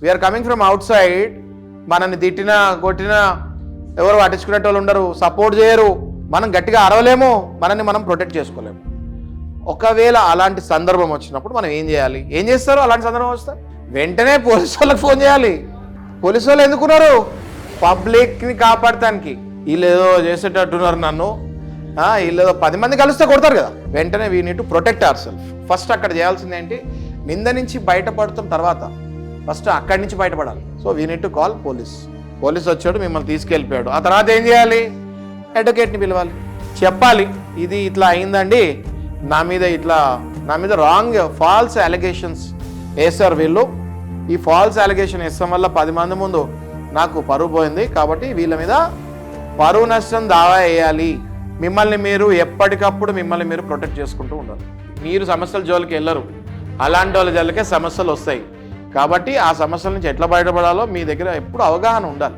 We are coming from outside, మనల్ని తిట్టినా కొట్టినా ఎవరు పట్టించుకునే వాళ్ళు ఉండరు, సపోర్ట్ చేయరు, మనం గట్టిగా అరవలేము, మనల్ని మనం ప్రొటెక్ట్ చేసుకోలేము. ఒకవేళ అలాంటి సందర్భం వచ్చినప్పుడు మనం ఏం చేయాలి? ఏం చేస్తారు అలాంటి సందర్భం వస్తే? వెంటనే పోలీసు వాళ్ళకి ఫోన్ చేయాలి. పోలీసు వాళ్ళు ఎందుకున్నారు? పబ్లిక్ని కాపాడటానికి. వీళ్ళు ఏదో చేసేటట్టున్నారు నన్ను, వీళ్ళు ఏదో 10 మంది కలిస్తే కొడతారు కదా. వెంటనే we need to protect our self. First అక్కడ చేయాల్సింది ఏంటి? నింద నుంచి బయటపడతాం తర్వాత, ఫస్ట్ అక్కడి నుంచి బయటపడాలి. So we need to call police. Police వచ్చాడు, మిమ్మల్ని తీసుకెళ్ళిపోయాడు. ఆ తర్వాత ఏం చేయాలి? అడ్వకేట్ని పిలవాలి, చెప్పాలి ఇది ఇట్లా అయిందండి, నా మీద రాంగ్ ఫాల్స్ అలిగేషన్స్ వేస్తారు వీళ్ళు. ఈ ఫాల్స్ అలిగేషన్ వేస్తాం వల్ల 10 మంది ముందు నాకు పరువు పోయింది, కాబట్టి వీళ్ళ మీద పరువు నష్టం దావా వేయాలి. మిమ్మల్ని మీరు ఎప్పటికప్పుడు మీరు ప్రొటెక్ట్ చేసుకుంటూ ఉండాలి. మీరు సమస్యల జోలికి వెళ్ళరు, అలాంటి వాళ్ళ జోలికే సమస్యలు వస్తాయి. కాబట్టి ఆ సమస్యల నుంచి ఎట్లా బయటపడాలో మీ దగ్గర ఎప్పుడు అవగాహన ఉండాలి.